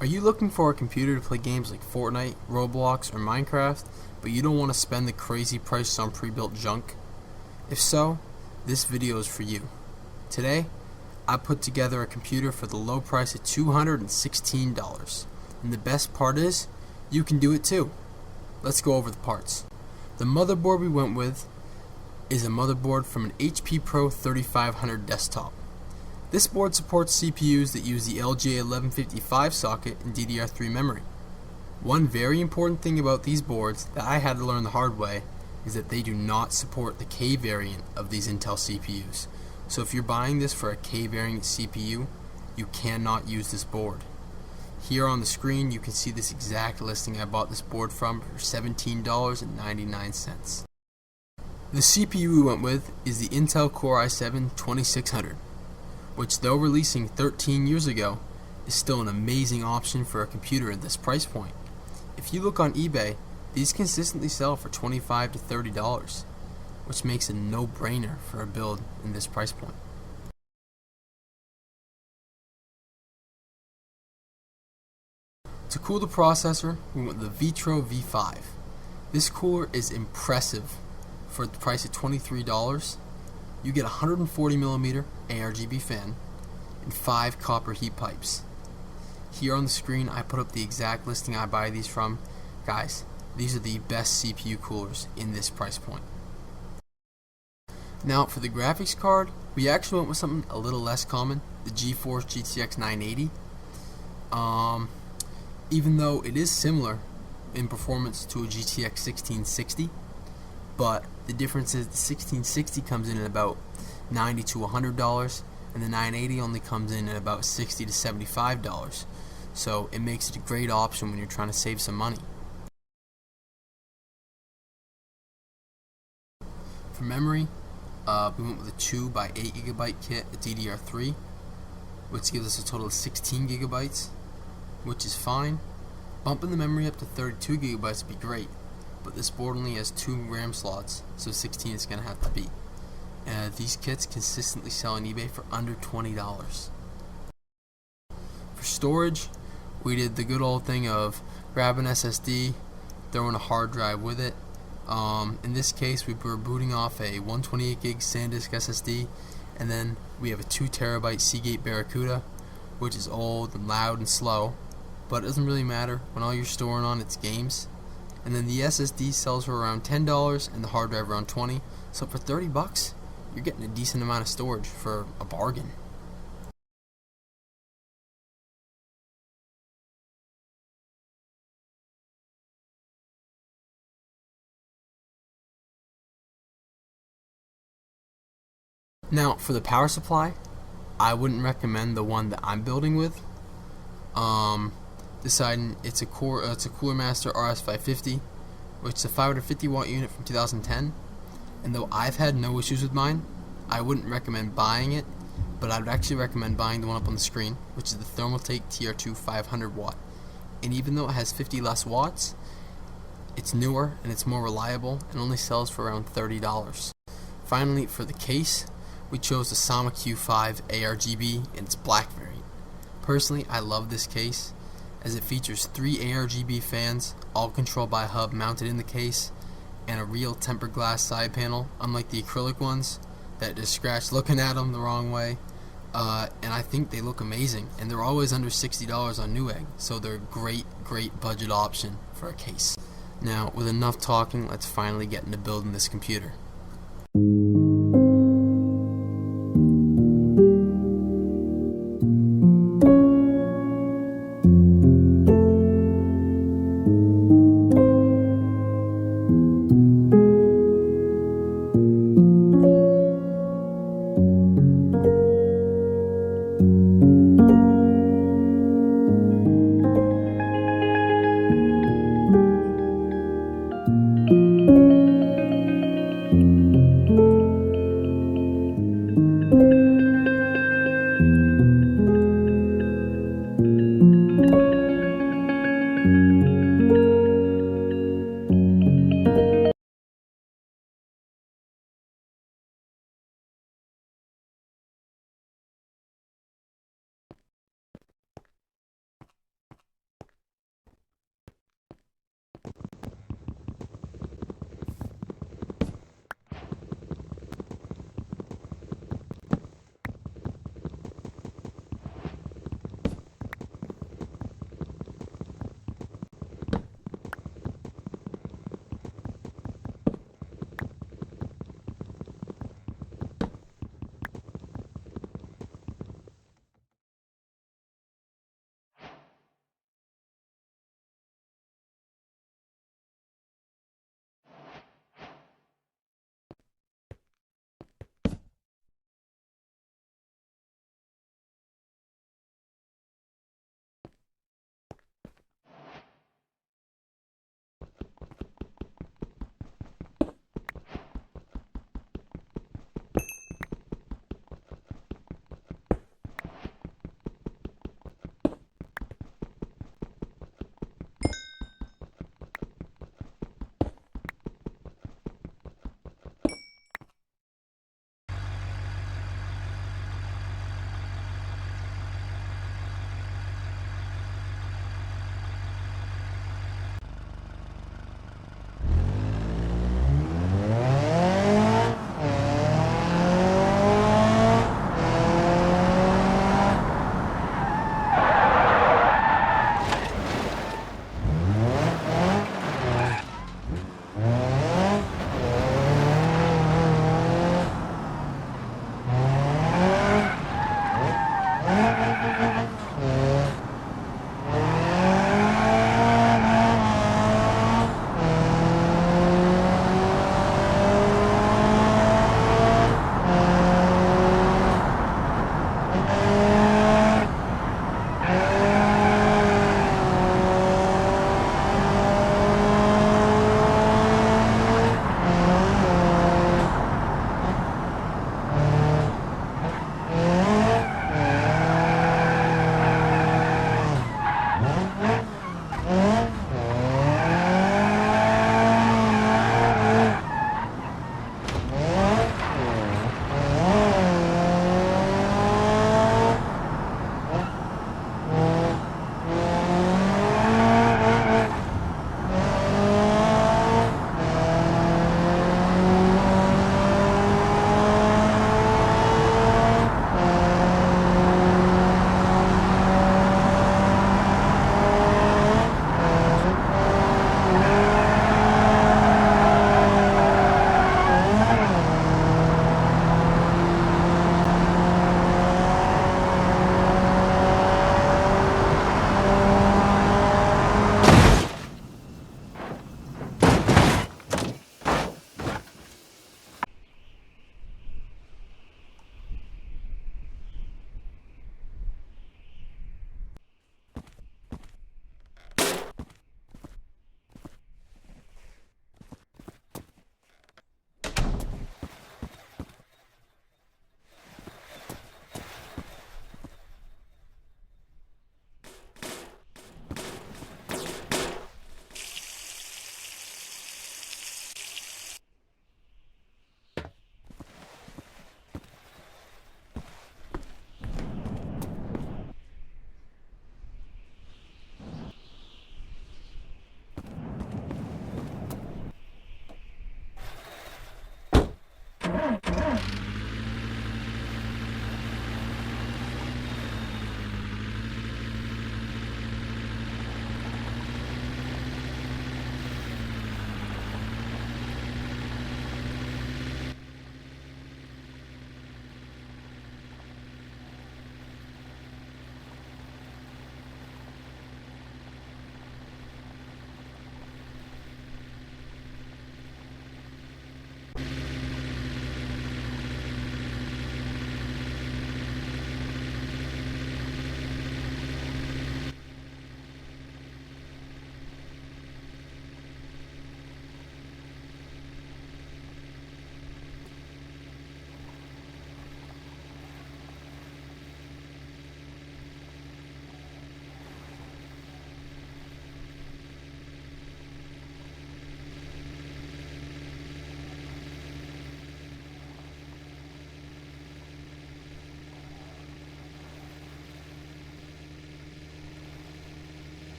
Are you looking for a computer to play games like Fortnite, Roblox, or Minecraft, but you don't want to spend the crazy price on pre-built junk? If so, this video is for you. Today, I put together a computer for the low price of $216. And the best part is, you can do it too. Let's go over the parts. The motherboard we went with is a motherboard from an HP Pro 3500 desktop. This board supports CPUs that use the LJ1155 socket and DDR3 memory. One very important thing about these boards that I had to learn the hard way is that they do not support the K variant of these Intel CPUs. So if you're buying this for a K variant CPU, you cannot use this board. Here on the screen you can see this exact listing I bought this board from for $17.99. The CPU we went with is the Intel Core i7-2600, which though releasing 13 years ago, is still an amazing option for a computer at this price point. If you look on eBay, these consistently sell for $25 to $30, which makes it a no-brainer for a build in this price point. To cool the processor, we went with the Vitro V5. This cooler is impressive. For the price of $23, you get a 140mm ARGB fan and 5 copper heat pipes. Here on the screen I put up the exact listing I buy these from. Guys, these are the best CPU coolers in this price point. Now for the graphics card, we actually went with something a little less common, the GeForce GTX 980. Even though it is similar in performance to a GTX 1660, but the difference is the 1660 comes in at about $90 to $100, and the 980 only comes in at about $60 to $75. So it makes it a great option when you're trying to save some money. For memory, we went with a 2x8GB kit, a DDR3, which gives us a total of 16GB, which is fine. Bumping the memory up to 32GB would be great, but this board only has 2 RAM slots, so 16 is going to have to be. These kits consistently sell on eBay for under $20. For storage, we did the good old thing of grabbing an SSD, throwing a hard drive with it. In this case, we were booting off a 128GB SanDisk SSD, and then we have a 2TB Seagate Barracuda, which is old and loud and slow, but it doesn't really matter when all you're storing on it's games. And then the SSD sells for around $10 and the hard drive around $20. So for $30, you're getting a decent amount of storage for a bargain. Now for the power supply, I wouldn't recommend the one that I'm building with. Deciding it's a Cooler Master RS550, which is a 550 watt unit from 2010. And though I've had no issues with mine, I wouldn't recommend buying it, but I would actually recommend buying the one up on the screen, which is the Thermaltake TR2 500 watt. And even though it has 50 less watts, it's newer and it's more reliable and only sells for around $30. Finally, for the case, we chose the Sama Q5 ARGB in its black variant. Personally, I love this case as it features 3 ARGB fans, all controlled by a hub mounted in the case, and a real tempered glass side panel, unlike the acrylic ones that just scratch looking at them the wrong way. And I think they look amazing, and they're always under $60 on Newegg, so they're a great budget option for a case. Now, with enough talking, let's finally get into building this computer.